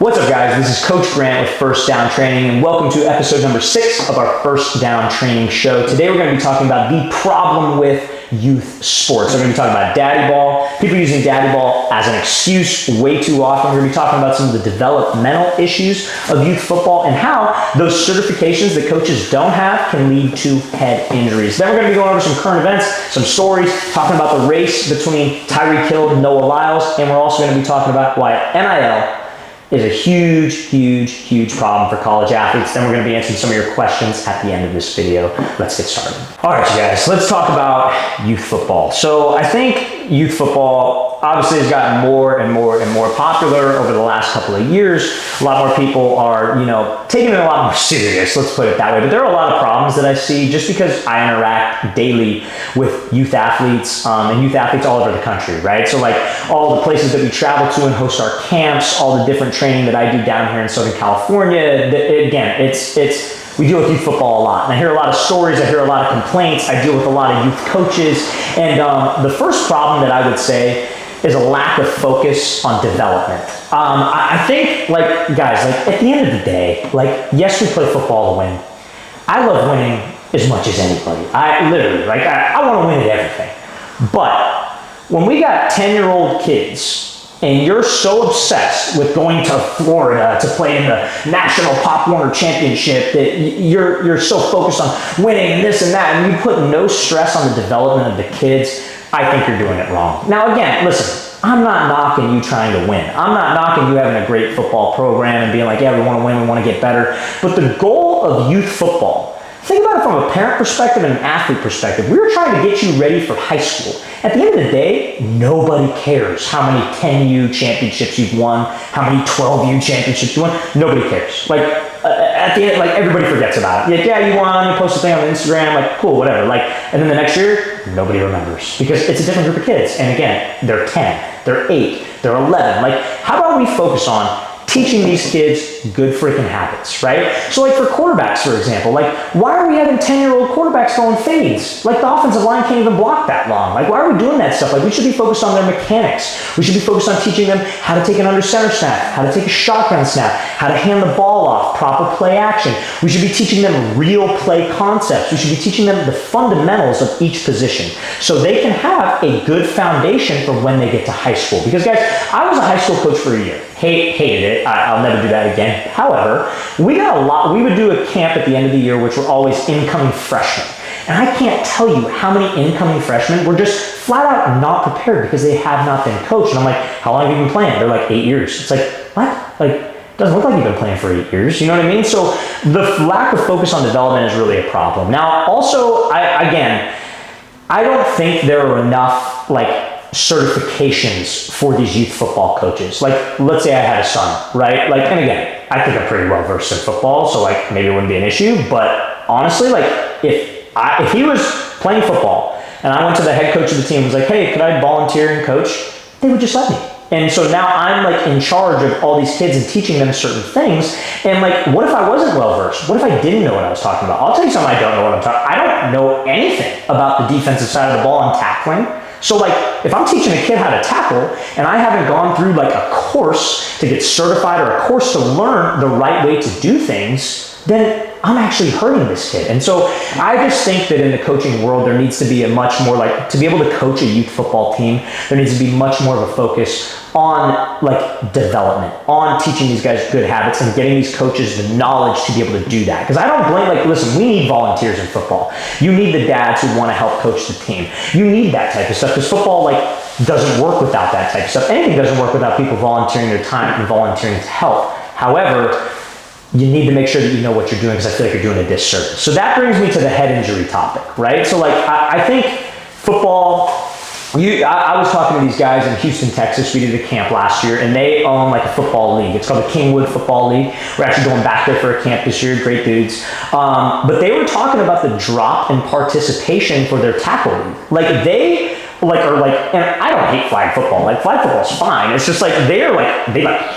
What's up, guys? This is Coach Grant with First Down Training, and welcome to episode number 6 of our First Down Training show. Today we're going to be talking about the problem with youth sports. We're going to be talking about daddy ball, people using daddy ball as an excuse way too often. We're going to be talking about some of the developmental issues of youth football and how those certifications that coaches don't have can lead to head injuries. Then we're going to be going over some current events, some stories, talking about the race between Tyreek and Noah Lyles, and we're also going to be talking about why NIL is a huge problem for college athletes. Then we're going to be answering some of your questions at the end of this video. Let's get started. All right, you guys, let's talk about youth football. So I think youth football obviously has gotten more and more popular over the last couple of years. A lot more people are, taking it a lot more serious, let's put it that way. But there are a lot of problems that I see just because I interact daily with youth athletes and youth athletes all over the country, right? So like all the places that we travel to and host our camps, all the different training that I do down here in Southern California. Again, we deal with youth football a lot. And I hear a lot of stories, I hear a lot of complaints, I deal with a lot of youth coaches. And the first problem that I would say is a lack of focus on development. I think, guys, at the end of the day, yes, we play football to win. I love winning as much as anybody. I want to win at everything. But when we got 10-year-old kids and you're so obsessed with going to Florida to play in the National Pop Warner Championship that you're so focused on winning and this and that, and you put no stress on the development of the kids, I think you're doing it wrong. Now again, listen, I'm not knocking you trying to win. I'm not knocking you having a great football program and being like, yeah, we want to win, we want to get better. But the goal of youth football, think about it from a parent perspective and an athlete perspective. We were trying to get you ready for high school. At the end of the day, nobody cares how many 10U championships you've won, how many 12U championships you won. Nobody cares. At the end, everybody forgets about it. Yeah, you won, you post a thing on Instagram, cool, whatever. And then the next year, nobody remembers because it's a different group of kids. And again, they're 10, they're 8, they're 11. How about we focus on teaching these kids good freaking habits, right? So for quarterbacks, for example, why are we having 10-year-old quarterbacks going fades? The offensive line can't even block that long. Why are we doing that stuff? We should be focused on their mechanics. We should be focused on teaching them how to take an under center snap, how to take a shotgun snap, how to hand the ball off, proper play action. We should be teaching them real play concepts. We should be teaching them the fundamentals of each position so they can have a good foundation for when they get to high school. Because guys, I was a high school coach for a year. Hated it. I'll never do that again. However, we would do a camp at the end of the year, which were always incoming freshmen. And I can't tell you how many incoming freshmen were just flat out not prepared because they have not been coached. And I'm like, how long have you been playing? They're 8 years. It's what? Doesn't look like you've been playing for 8 years. You know what I mean? So the lack of focus on development is really a problem. Now, also, I don't think there are enough, certifications for these youth football coaches. Let's say I had a son, right? And again, I think I'm pretty well versed in football, so maybe it wouldn't be an issue. But honestly, if he was playing football and I went to the head coach of the team and was like, hey, could I volunteer and coach? They would just let me. And so now I'm in charge of all these kids and teaching them certain things. And what if I wasn't well versed? What if I didn't know what I was talking about? I'll tell you something I don't know what I'm talking about. I don't know anything about the defensive side of the ball and tackling. So if I'm teaching a kid how to tackle and I haven't gone through a course to get certified or a course to learn the right way to do things, then I'm actually hurting this kid. And so I just think that in the coaching world, there needs to be a much more to be able to coach a youth football team, there needs to be much more of a focus on development, on teaching these guys good habits and getting these coaches the knowledge to be able to do that. Because I don't blame, listen, we need volunteers in football. You need the dads who want to help coach the team. You need that type of stuff because football doesn't work without that type of stuff. Anything doesn't work without people volunteering their time and volunteering to help. However, you need to make sure that you know what you're doing because I feel like you're doing a disservice. So that brings me to the head injury topic, right? So I think football, I was talking to these guys in Houston, Texas. We did a camp last year and they own a football league. It's called the Kingwood Football League. We're actually going back there for a camp this year. Great dudes. But they were talking about the drop in participation for their tackle league. And I don't hate flag football. Flag football's fine. It's just they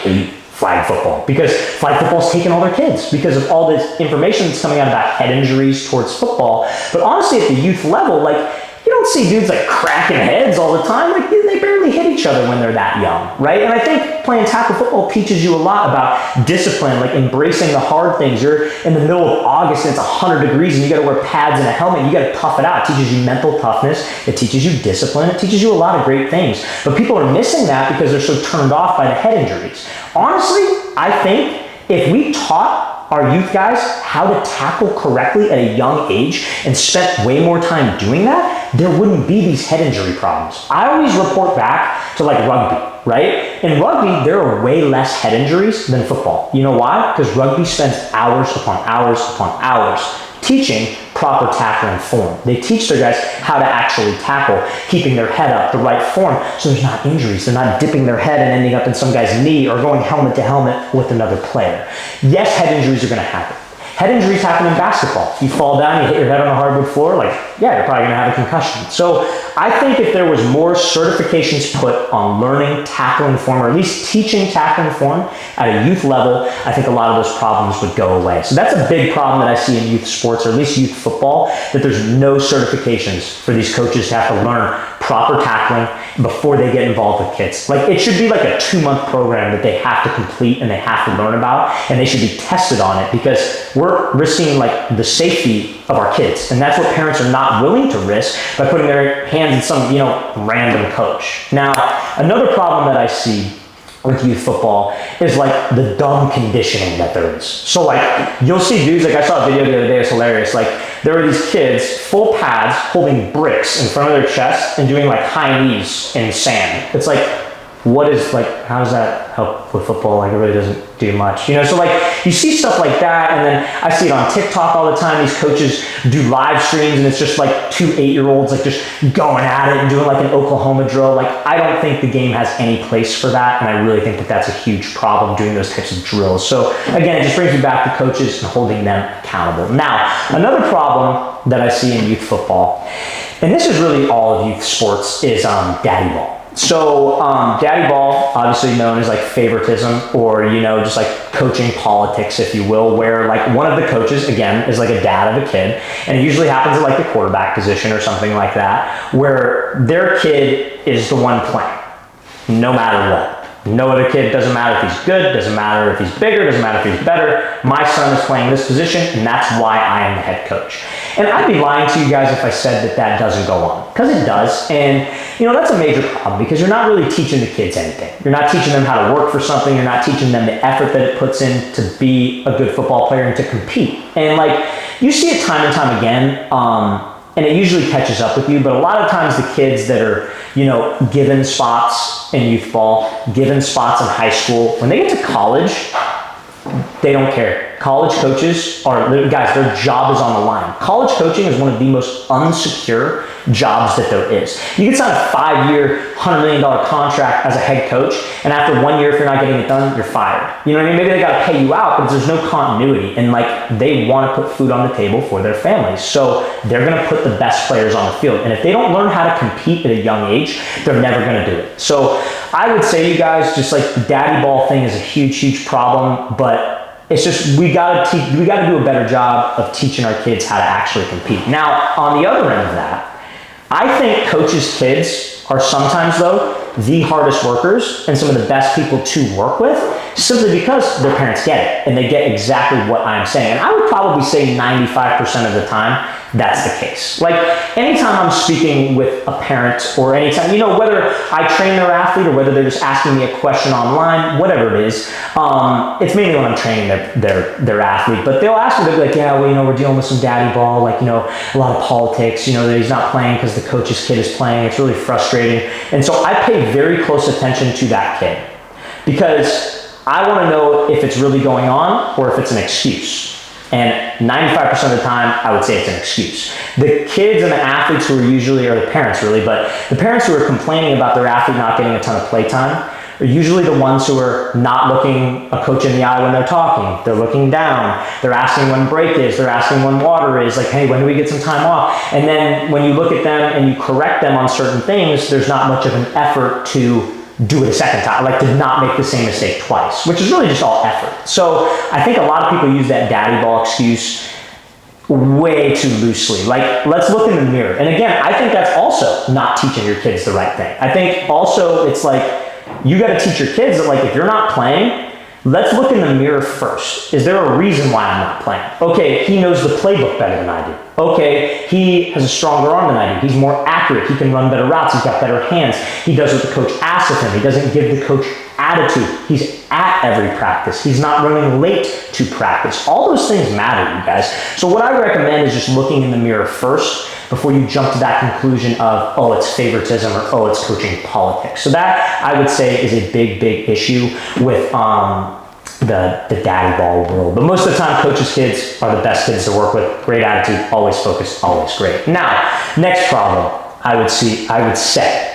hate flag football because flag football's taking all their kids because of all this information that's coming out about head injuries towards football. But honestly, at the youth level, you don't don't see dudes like cracking heads all the time. Like they barely hit each other when they're that young, right? And I think playing tackle football teaches you a lot about discipline, like embracing the hard things. You're in the middle of August and it's 100 degrees and you got to wear pads and a helmet. You got to tough it out. It teaches you mental toughness. It teaches you discipline. It teaches you a lot of great things. But people are missing that because they're so turned off by the head injuries. Honestly, I think if we taught our youth guys how to tackle correctly at a young age and spent way more time doing that, there wouldn't be these head injury problems. I always report back to like rugby, right? In rugby, there are way less head injuries than football. You know why? Because rugby spends hours upon hours upon hours teaching proper tackling form. They teach their guys how to actually tackle, keeping their head up, the right form, so there's not injuries. They're not dipping their head and ending up in some guy's knee or going helmet to helmet with another player. Yes, head injuries are going to happen. Head injuries happen in basketball. You fall down, you hit your head on a hardwood floor, like, yeah, you're probably going to have a concussion. So I think if there was more certifications put on learning tackling form, or at least teaching tackling form at a youth level, I think a lot of those problems would go away. So that's a big problem that I see in youth sports, or at least youth football, that there's no certifications for these coaches to have to learn proper tackling before they get involved with kids. Like, it should be like a 2-month program that they have to complete and they have to learn about, and they should be tested on it, because we're risking like the safety of our kids, and that's what parents are not willing to risk by putting their hands in some, random coach. Now, another problem that I see with youth football is like the dumb conditioning that there is. So like, you'll see dudes, like I saw a video the other day, it's hilarious. Like, there are these kids, full pads, holding bricks in front of their chest and doing like high knees in sand. It's like, what is, like, how does that help with football? Like, it really doesn't do much, so like, you see stuff like that, and then I see it on TikTok all the time. These coaches do live streams, and it's just like 2 8-year-olds like just going at it and doing like an Oklahoma drill. Like, I don't think the game has any place for that, and I really think that that's a huge problem, doing those types of drills. So again, it just brings me back to coaches and holding them accountable. Now, another problem that I see in youth football, and this is really all of youth sports, is daddy ball. So daddy ball, obviously known as like favoritism, or just like coaching politics, if you will, where like one of the coaches, again, is like a dad of a kid, and it usually happens at like the quarterback position or something like that, where their kid is the one playing, no matter what. No other kid, doesn't matter if he's good, doesn't matter if he's bigger, doesn't matter if he's better. My son is playing this position, and that's why I am the head coach. And I'd be lying to you guys if I said that that doesn't go on, because it does. And that's a major problem, because you're not really teaching the kids anything. You're not teaching them how to work for something. You're not teaching them the effort that it puts in to be a good football player and to compete. And like, you see it time and time again, and it usually catches up with you, but a lot of times the kids that are, given spots in youth ball, given spots in high school, when they get to college, they don't care. College coaches guys, their job is on the line. College coaching is one of the most unsecure jobs that there is. You can sign a 5-year, $100 million contract as a head coach, and after 1 year, if you're not getting it done, you're fired. You know what I mean? Maybe they got to pay you out, but there's no continuity, and like, they want to put food on the table for their families. So they're going to put the best players on the field, and if they don't learn how to compete at a young age, they're never going to do it. So I would say, you guys, just like the daddy ball thing is a huge, huge problem, but it's just, we got to do a better job of teaching our kids how to actually compete. Now, on the other end of that, I think coaches' kids are sometimes, though, the hardest workers and some of the best people to work with, simply because their parents get it, and they get exactly what I'm saying. And I would probably say 95% of the time, that's the case. Like, anytime I'm speaking with a parent, or anytime, whether I train their athlete or whether they're just asking me a question online, whatever it is, it's mainly when I'm training their athlete, but they'll ask me, they'll be like, yeah, well, we're dealing with some daddy ball, like, a lot of politics, that he's not playing because the coach's kid is playing. It's really frustrating. And so I pay very close attention to that kid, because I want to know if it's really going on or if it's an excuse. And 95% of the time, I would say it's an excuse. The kids and the athletes who are usually, or the parents really, but the parents who are complaining about their athlete not getting a ton of play time are usually the ones who are not looking a coach in the eye when they're talking. They're looking down. They're asking when break is. They're asking when water is. Like, hey, when do we get some time off? And then when you look at them and you correct them on certain things, there's not much of an effort to do it a second time, like to not make the same mistake twice, which is really just all effort. So I think a lot of people use that daddy ball excuse. way too loosely. Like, let's look in the mirror. And again, I think that's also not teaching your kids the right thing. I think also it's like, you got to teach your kids that, like, if you're not playing, let's look in the mirror first. Is there a reason why I'm not playing? Okay, he knows the playbook better than I do. Okay, he has a stronger arm than I do. He's more accurate. He can run better routes. He's got better hands. He does what the coach asks of him. He doesn't give the coach attitude. He's at every practice. He's not running late to practice. All those things matter, you guys. So what I recommend is just looking in the mirror first before you jump to that conclusion of, oh, it's favoritism, or oh, it's coaching politics. So that, I would say, is a big, big issue with the daddy ball world. But most of the time, coaches' kids are the best kids to work with. Great attitude, always focused, always great. Now, next problem I would say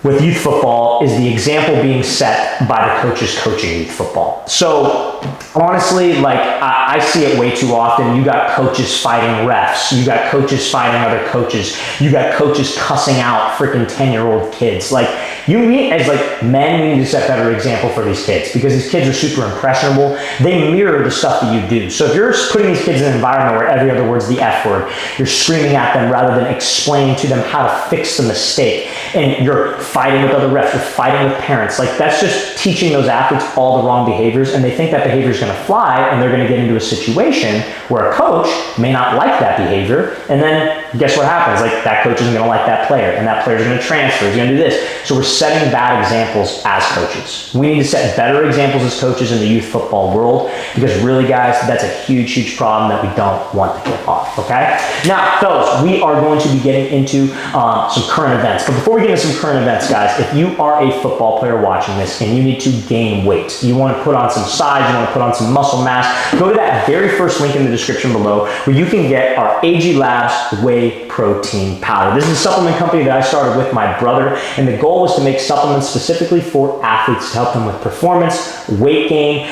with youth football is the example being set by the coaches coaching youth football. So honestly, like, I see it way too often. You got coaches fighting refs. You got coaches fighting other coaches. You got coaches cussing out freaking 10-year-old kids. Like, as like men, we need to set better example for these kids, because these kids are super impressionable. They mirror the stuff that you do. So if you're putting these kids in an environment where every other word's the F word, you're screaming at them rather than explaining to them how to fix the mistake, and you're fighting with other refs, you're fighting with parents, like, that's just teaching those athletes all the wrong behaviors, and they think that behavior is going to fly, and they're going to get into a situation where a coach may not like that behavior, and then guess what happens? Like, that coach isn't going to like that player, and that player is going to transfer, he's going to do this. So we're setting bad examples as coaches. We need to set better examples as coaches in the youth football world, because really, guys, that's a huge, huge problem that we don't want to get off, okay? Now, fellas, we are going to be getting into some current events, but before we get into some current events, guys, if you are a football player watching this and you need to gain weight, you want to put on some size, you want to put on some muscle mass, go to that very first link in the description below where you can get our AG Labs Whey Protein Powder. This is a supplement company that I started with my brother, and the goal was to make supplements specifically for athletes to help them with performance, weight gain,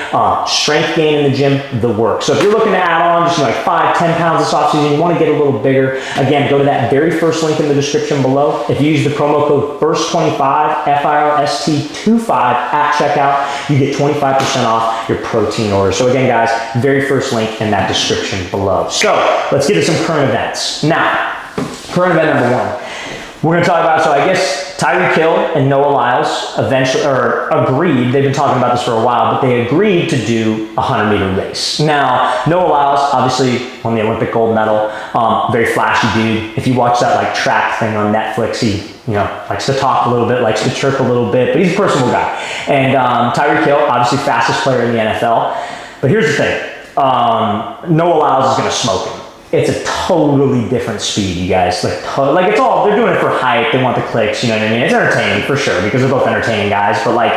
strength gain in the gym, the work. So if you're looking to add on just like 5-10 pounds this offseason, you want to get a little bigger, again, go to that very first link in the description below. If you use the promo code FIRST25, FIRST25 at checkout, you get 25% off your protein order. So again, guys, very first link in that description below. So let's get to some current events. Now, current event number one, we're going to talk about, so I guess Tyreek Hill and Lyles eventually agreed, they've been talking about this for a while, but they agreed to do a 100-meter race. Now, Lyles obviously won the Olympic gold medal, very flashy dude. If you watch that like track thing on Netflix, he likes to talk a little bit, likes to chirp a little bit, but he's a personable guy. And Tyreek Hill, obviously fastest player in the NFL. But here's the thing, Lyles is going to smoke him. It's a totally different speed, you guys. Like it's all, they're doing it for hype. They want the clicks, you know what I mean? It's entertaining for sure, because they're both entertaining guys. But like,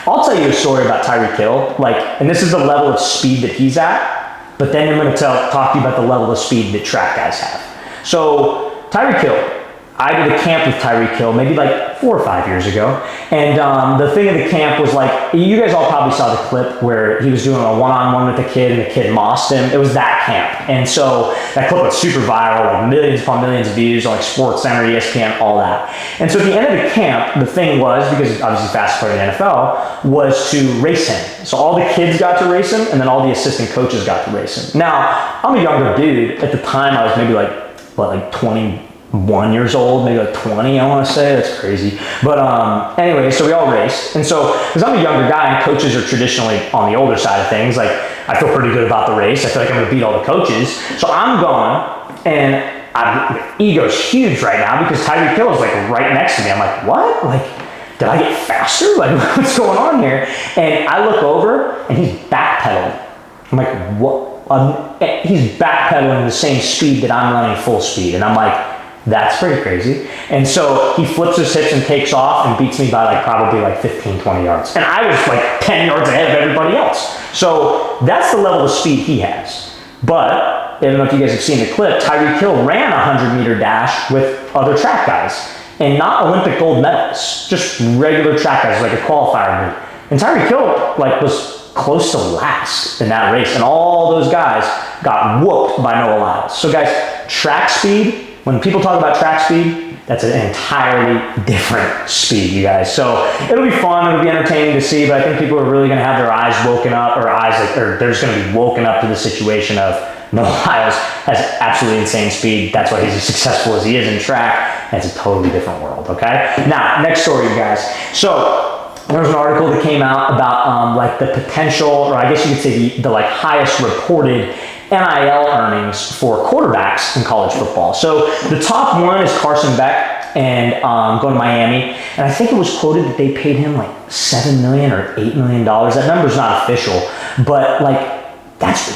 I'll tell you a story about Tyreek Hill. Like, and this is the level of speed that he's at, but then I'm going to talk to you about the level of speed that track guys have. So Tyreek Hill, I did a camp with Tyreek Hill maybe like 4 or 5 years ago. And the thing of the camp was like, you guys all probably saw the clip where he was doing a one-on-one with the kid and the kid mossed him. It was that camp. And so that clip was super viral, like millions upon millions of views on like SportsCenter, ESPN, all that. And so at the end of the camp, the thing was, because obviously fastest player in the NFL, was to race him. So all the kids got to race him, and then all the assistant coaches got to race him. Now, I'm a younger dude. At the time, I was maybe like 21 years old, maybe like 20, I want to say. That's crazy. But anyway, so we all raced. And so, because I'm a younger guy and coaches are traditionally on the older side of things, like, I feel pretty good about the race. I feel like I'm going to beat all the coaches. So I'm going, and my ego's huge right now because Tyreek Hill is like right next to me. I'm like, what? Like, did I get faster? Like, what's going on here? And I look over, and he's backpedaling. I'm like, what? He's backpedaling the same speed that I'm running full speed. And I'm like, that's pretty crazy. And so he flips his hips and takes off and beats me by like probably like 15, 20 yards. And I was like 10 yards ahead of everybody else. So that's the level of speed he has. But I don't know if you guys have seen the clip, Tyreek Hill ran a 100-meter dash with other track guys. And not Olympic gold medals, just regular track guys, like a qualifier meet. And Tyreek Hill was close to last in that race. And all those guys got whooped by Lyles. So guys, track speed, when people talk about track speed, that's an entirely different speed, you guys. So it'll be fun, it'll be entertaining to see, but I think people are really gonna have their eyes woken up, or they're just gonna be woken up to the situation of No, Lyles has absolutely insane speed. That's why he's as successful as he is in track. That's a totally different world, okay? Now, next story, you guys. So, there was an article that came out about like the potential, or I guess you could say the like highest reported NIL earnings for quarterbacks in college football. So the top one is Carson Beck and going to Miami. And I think it was quoted that they paid him like $7 million or $8 million. That number's not official, but like that's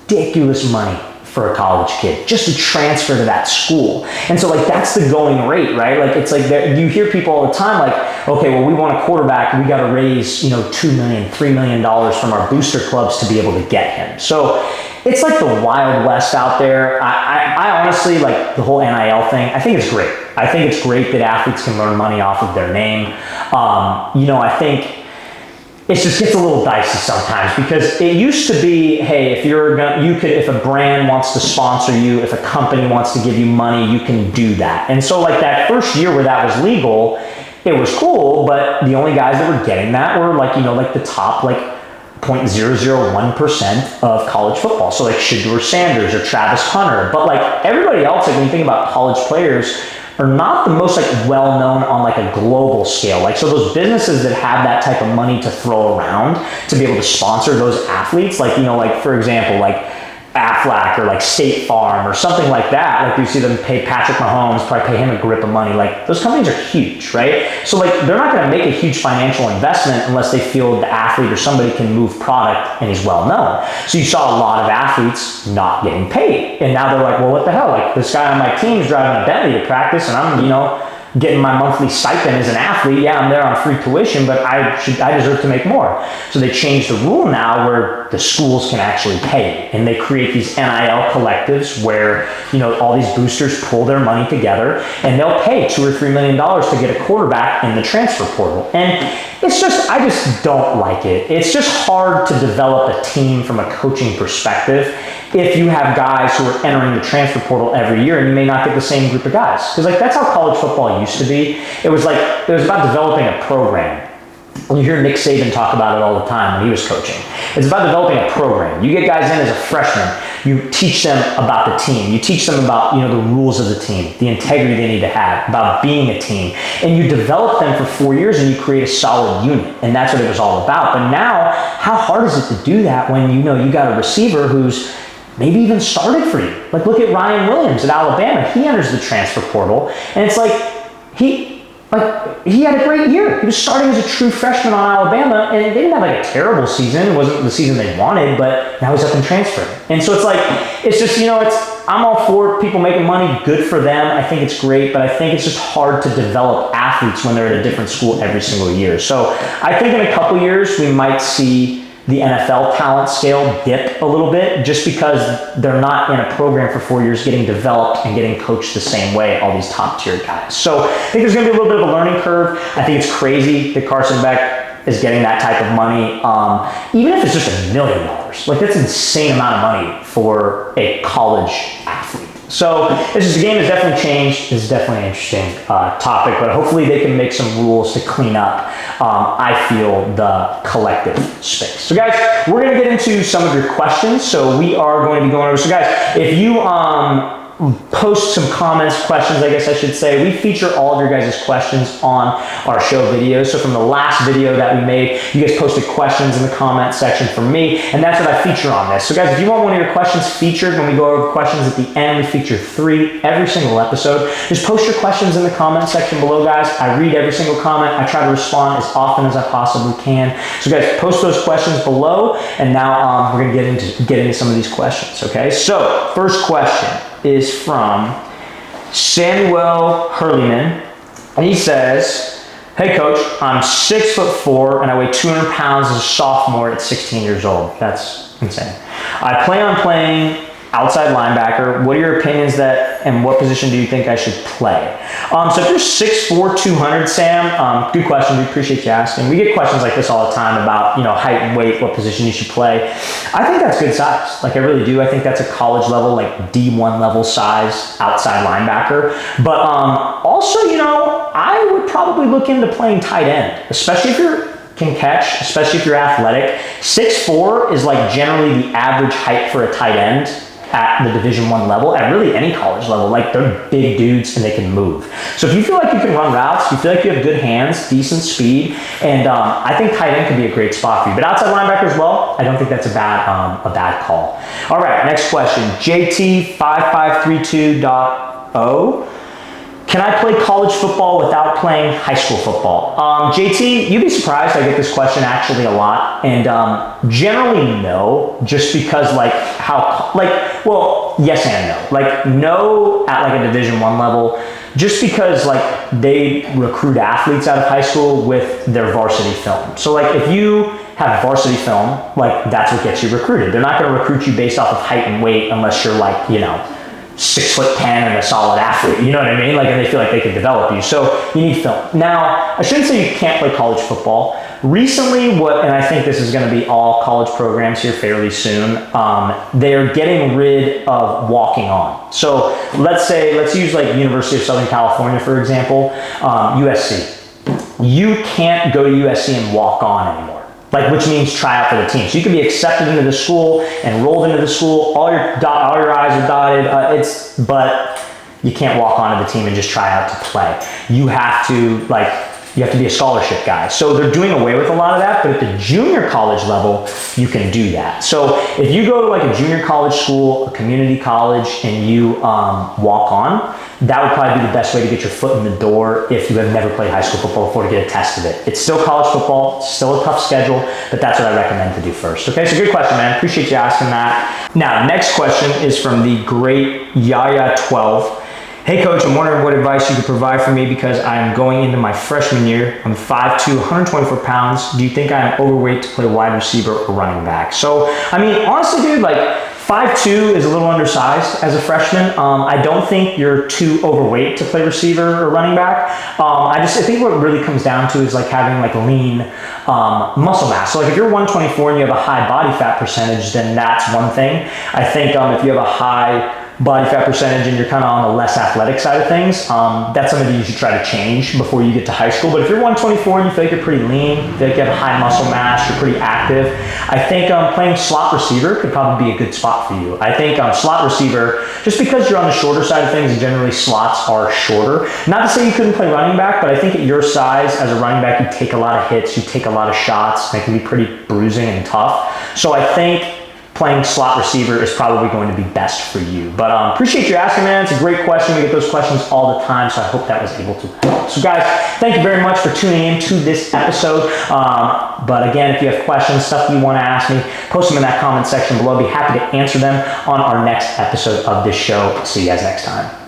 ridiculous money for a college kid just to transfer to that school. And so like that's the going rate, right? Like it's like you hear people all the time like, okay, well, we want a quarterback, we got to raise, $2 million, $3 million from our booster clubs to be able to get him. So it's like the Wild West out there. I honestly, like the whole NIL thing, I think it's great. I think it's great that athletes can earn money off of their name. I think it just gets a little dicey sometimes because it used to be, hey, if a brand wants to sponsor you, if a company wants to give you money, you can do that. And so like that first year where that was legal, it was cool, but the only guys that were getting that were like, like the top like 0.001% of college football. So like Shedeur Sanders or Travis Hunter. But like everybody else, like when you think about college players, are not the most like well-known on like a global scale. Like, so those businesses that have that type of money to throw around to be able to sponsor those athletes, like, like for example, like Aflac or like State Farm or something like that, like you see them pay Patrick Mahomes, probably pay him a grip of money. Like those companies are huge, right? So like they're not going to make a huge financial investment unless they feel the athlete or somebody can move product and he's well known. So you saw a lot of athletes not getting paid, and now they're like, well, what the hell? Like this guy on my team is driving a Bentley to practice, and I'm getting my monthly stipend as an athlete. Yeah, I'm there on free tuition, but I deserve to make more. So they changed the rule now where the schools can actually pay, and they create these NIL collectives where, all these boosters pull their money together and they'll pay $2 or $3 million to get a quarterback in the transfer portal. And I just don't like it. It's just hard to develop a team from a coaching perspective if you have guys who are entering the transfer portal every year and you may not get the same group of guys. Because like that's how college football used to be. It was about developing a program. You hear Nick Saban talk about it all the time when he was coaching. It's about developing a program. You get guys in as a freshman. You teach them about the team. You teach them about, the rules of the team, the integrity they need to have, about being a team. And you develop them for 4 years and you create a solid unit. And that's what it was all about. But now, how hard is it to do that when you got a receiver who's maybe even started for you? Like look at Ryan Williams at Alabama. He enters the transfer portal and it's like he had a great year. He was starting as a true freshman on Alabama, and they didn't have like a terrible season. It wasn't the season they wanted, but now he's up and transferring. And so it's just, I'm all for people making money. Good for them. I think it's great, but I think it's just hard to develop athletes when they're at a different school every single year. So I think in a couple years, we might see the NFL talent scale dip a little bit just because they're not in a program for 4 years getting developed and getting coached the same way, all these top tier guys. So I think there's going to be a little bit of a learning curve. I think it's crazy that Carson Beck is getting that type of money, even if it's just $1 million. Like that's an insane amount of money for a college athlete. So the game has definitely changed. This is definitely an interesting topic, but hopefully they can make some rules to clean up, I feel, the collective space. So guys, we're going to get into some of your questions. So we are going to be going over. So guys, if you post some comments, questions, I guess I should say, we feature all of your guys' questions on our show videos. So from the last video that we made, you guys posted questions in the comment section for me, and that's what I feature on this. So guys, if you want one of your questions featured when we go over questions at the end, we feature 3 every single episode. Just post your questions in the comment section below, guys. I read every single comment. I try to respond as often as I possibly can. So guys, post those questions below, and now we're going to get into some of these questions, okay? So first question is from Samuel Hurleyman, and he says, hey coach, I'm 6'4" and I weigh 200 pounds as a sophomore at 16 years old. That's insane. I plan on playing outside linebacker. What are your opinions and what position do you think I should play? So if you're 6'4", 200, Sam, good question. We appreciate you asking. We get questions like this all the time about, height and weight, what position you should play. I think that's good size. Like I really do. I think that's a college level, like D1 level size outside linebacker. But also, I would probably look into playing tight end, especially if you can catch, especially if you're athletic. 6'4" is like generally the average height for a tight end. at the Division I level, at really any college level. Like, they're big dudes and they can move. So if you feel like you can run routes, you feel like you have good hands, decent speed, and I think tight end could be a great spot for you. But outside linebacker as well, I don't think that's a bad call. All right, next question. JT5532.0. Can I play college football without playing high school football? JT, you'd be surprised. I get this question actually a lot, and generally no, just because well, yes and no. Like, no at like a Division I level, just because like they recruit athletes out of high school with their varsity film. So like if you have varsity film, like that's what gets you recruited. They're not going to recruit you based off of height and weight unless you're like, 6'10" and a solid athlete, you know what I mean? Like, and they feel like they can develop you. So you need film. Now, I shouldn't say you can't play college football. Recently, and I think this is going to be all college programs here fairly soon, they're getting rid of walking on. So let's use like University of Southern California, for example, USC. You can't go to USC and walk on anymore. Like, which means try out for the team. So you can be accepted into the school, enrolled into the school, all your I's are dotted, but you can't walk onto the team and just try out to play. You have to be a scholarship guy. So they're doing away with a lot of that, but at the junior college level, you can do that. So if you go to like a junior college school, a community college, and you walk on, that would probably be the best way to get your foot in the door if you have never played high school football before, to get a test of it. It's still college football, it's still a tough schedule, but that's what I recommend to do first. Okay, so good question, man. Appreciate you asking that. Now, next question is from the great Yaya12. Hey coach, I'm wondering what advice you could provide for me because I'm going into my freshman year. I'm 5'2", 124 pounds. Do you think I'm overweight to play wide receiver or running back? So, I mean, honestly, dude, like 5'2" is a little undersized as a freshman. I don't think you're too overweight to play receiver or running back. I think what it really comes down to is like having like lean muscle mass. So like if you're 124 and you have a high body fat percentage, then that's one thing. I think if you have a high body fat percentage and you're kind of on the less athletic side of things, that's something that you should try to change before you get to high school. But if you're 124 and you feel like you're pretty lean, you feel like you have a high muscle mass, you're pretty active, I think playing slot receiver could probably be a good spot for you. I think slot receiver, just because you're on the shorter side of things, and generally slots are shorter. Not to say you couldn't play running back, but I think at your size as a running back, you take a lot of hits, you take a lot of shots, and it can be pretty bruising and tough. So I think playing slot receiver is probably going to be best for you. But appreciate you asking, man. It's a great question. We get those questions all the time, so I hope that was able to help. So guys, thank you very much for tuning in to this episode. But again, if you have questions, stuff you want to ask me, post them in that comment section below. I'll be happy to answer them on our next episode of this show. See you guys next time.